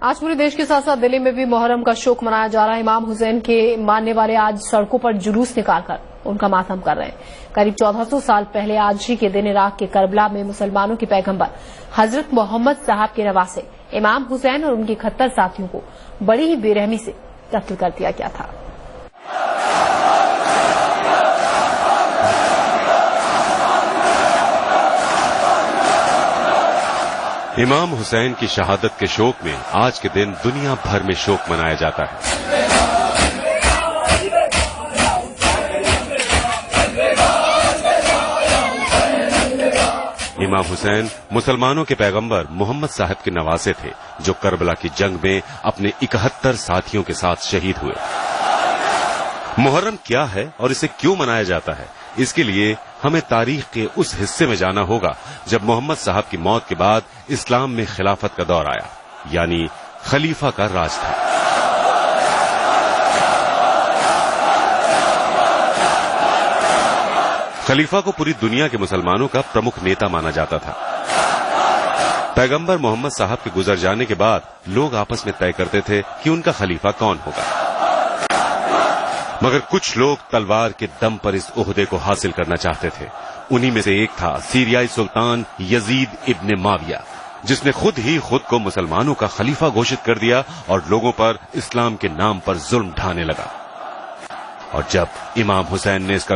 آج پورے دیش کے ساتھ ساتھ دلی میں بھی محرم کا شوق منایا جا رہا ہے۔ امام حسین کے ماننے والے آج سڑکوں پر جلوس نکال کر ان کا ماتم کر رہے ہیں۔ قریب 1400 سال پہلے آج ہی کے دن عراق کے کربلا میں مسلمانوں کے پیغمبر حضرت محمد صاحب کے نواسے امام حسین اور ان کے 71 ساتھیوں کو بڑی ہی بے رحمی سے قتل کر دیا گیا تھا۔ امام حسین کی شہادت کے شوق میں آج کے دن دنیا بھر میں شوق منایا جاتا ہے۔ امام حسین مسلمانوں کے پیغمبر محمد صاحب کے نواسے تھے جو کربلا کی جنگ میں اپنے 71 ساتھیوں کے ساتھ شہید ہوئے۔ محرم کیا ہے اور اسے کیوں منایا جاتا ہے، اس کے لیے ہمیں تاریخ کے اس حصے میں جانا ہوگا جب محمد صاحب کی موت کے بعد اسلام میں خلافت کا دور آیا، یعنی خلیفہ کا راج تھا۔ خلیفہ کو پوری دنیا کے مسلمانوں کا پرمکھ نیتا مانا جاتا تھا۔ پیغمبر محمد صاحب کے گزر جانے کے بعد لوگ آپس میں طے کرتے تھے کہ ان کا خلیفہ کون ہوگا، مگر کچھ لوگ تلوار کے دم پر اس عہدے کو حاصل کرنا چاہتے تھے۔ انہی میں سے ایک تھا سیریائی سلطان یزید ابن معاویہ، جس نے خود ہی خود کو مسلمانوں کا خلیفہ گھوشت کر دیا اور لوگوں پر اسلام کے نام پر ظلم ڈھانے لگا۔ اور جب امام حسین نے اس کا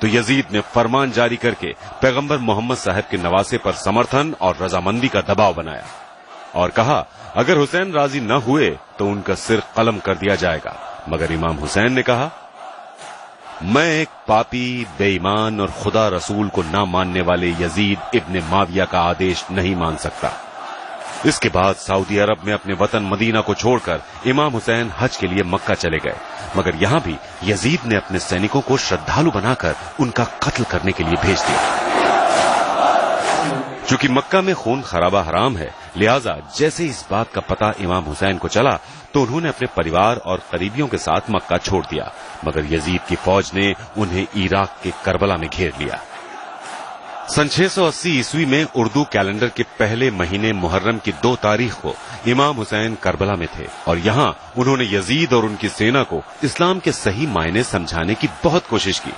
تو یزید نے فرمان جاری کر کے پیغمبر محمد صاحب کے نواسے پر سمرتھن اور رضامندی کا دباؤ بنایا اور کہا اگر حسین راضی نہ ہوئے تو ان کا سر قلم کر دیا جائے گا۔ مگر امام حسین نے کہا میں ایک پاپی، بے ایمان اور خدا رسول کو نہ ماننے والے یزید ابن معاویہ کا آدیش نہیں مان سکتا۔ اس کے بعد سعودی عرب میں اپنے وطن مدینہ کو چھوڑ کر امام حسین حج کے لیے مکہ چلے گئے، مگر یہاں بھی یزید نے اپنے سینکوں کو شردھالو بنا کر ان کا قتل کرنے کے لیے بھیج دیا۔ چونکہ مکہ میں خون خرابہ حرام ہے، لہذا جیسے اس بات کا پتہ امام حسین کو چلا تو انہوں نے اپنے پریوار اور قریبیوں کے ساتھ مکہ چھوڑ دیا، مگر یزید کی فوج نے انہیں عراق کے کربلا میں گھیر لیا۔ سن 680 عیسوی میں اردو کیلنڈر کے پہلے مہینے محرم کی 2 تاریخ کو امام حسین کربلا میں تھے اور یہاں انہوں نے یزید اور ان کی سینا کو اسلام کے صحیح معنی سمجھانے کی بہت کوشش کی،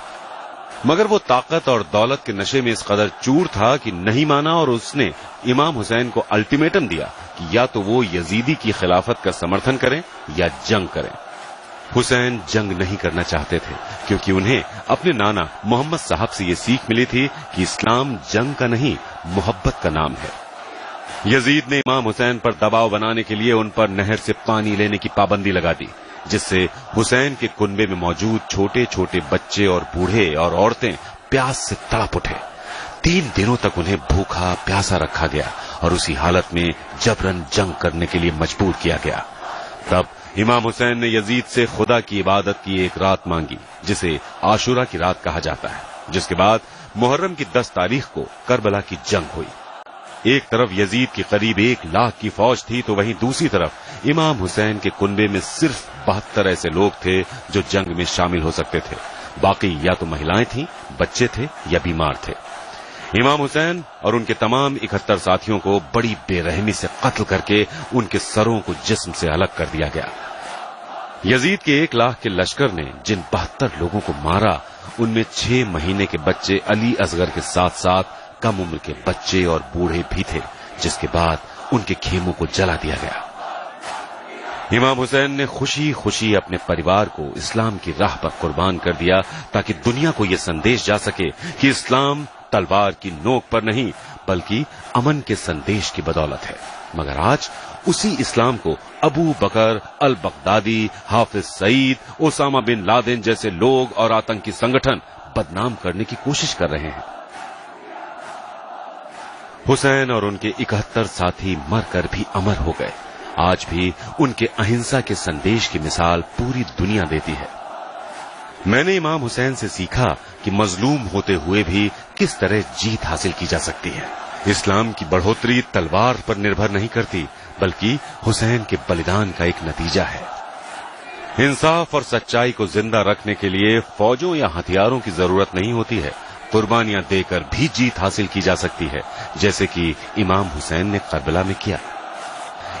مگر وہ طاقت اور دولت کے نشے میں اس قدر چور تھا کہ نہیں مانا اور اس نے امام حسین کو الٹیمیٹم دیا کہ یا تو وہ یزیدی کی خلافت کا سمرتھن کریں یا جنگ کریں۔ حسین جنگ نہیں کرنا چاہتے تھے کیونکہ انہیں اپنے نانا محمد صاحب سے یہ سیکھ ملی تھی کہ اسلام جنگ کا نہیں محبت کا نام ہے۔ یزید نے امام حسین پر دباؤ بنانے کے لیے ان پر نہر سے پانی لینے کی پابندی لگا دی، جس سے حسین کے کنبے میں موجود چھوٹے چھوٹے بچے اور بوڑھے اور عورتیں پیاس سے تڑپ اٹھے۔ 3 دنوں تک انہیں بھوکا پیاسا رکھا گیا اور اسی حالت میں جبرن جنگ کرنے کے لیے مجبور کیا گیا۔ تب امام حسین نے یزید سے خدا کی عبادت کی ایک رات مانگی جسے عاشورہ کی رات کہا جاتا ہے، جس کے بعد محرم کی 10 تاریخ کو کربلا کی جنگ ہوئی۔ ایک طرف یزید کی قریب 1 لاکھ کی فوج تھی تو وہیں دوسری طرف امام حسین کے کنبے میں صرف 72 ایسے لوگ تھے جو جنگ میں شامل ہو سکتے تھے، باقی یا تو مہلائیں تھیں، بچے تھے یا بیمار تھے۔ امام حسین اور ان کے تمام 71 ساتھیوں کو بڑی بے رحمی سے قتل کر کے ان کے سروں کو جسم سے الگ کر دیا گیا۔ یزید کے 1 لاکھ کے لشکر نے جن 72 لوگوں کو مارا ان میں 6 مہینے کے بچے علی اصغر کے ساتھ ساتھ کم عمر کے بچے اور بوڑھے بھی تھے، جس کے بعد ان کے خیموں کو جلا دیا گیا۔ امام حسین نے خوشی خوشی اپنے پریوار کو اسلام کی راہ پر قربان کر دیا تاکہ دنیا کو یہ سندیش جا سکے کہ اسلام تلوار کی نوک پر نہیں بلکہ امن کے سندیش کی بدولت ہے، مگر آج اسی اسلام کو ابو بکر al Baghdadi, Hafiz Saeed, Usama bin Laden جیسے لوگ اور آتنکی سنگٹھن بدنام کرنے کی کوشش کر رہے ہیں۔ حسین اور ان کے 71 ساتھی مر کر بھی امر ہو گئے۔ آج بھی ان کے اہنسا کے سندیش کی مثال پوری دنیا دیتی ہے۔ میں نے امام حسین سے سیکھا کہ مظلوم ہوتے ہوئے بھی کس طرح جیت حاصل کی جا سکتی ہے۔ اسلام کی بڑھوتری تلوار پر نربھر نہیں کرتی بلکہ حسین کے بلیدان کا ایک نتیجہ ہے۔ انصاف اور سچائی کو زندہ رکھنے کے لیے فوجوں یا ہتھیاروں کی ضرورت نہیں ہوتی ہے، قربانیاں دے کر بھی جیت حاصل کی جا سکتی ہے، جیسے کہ امام حسین نے کربلا میں کیا۔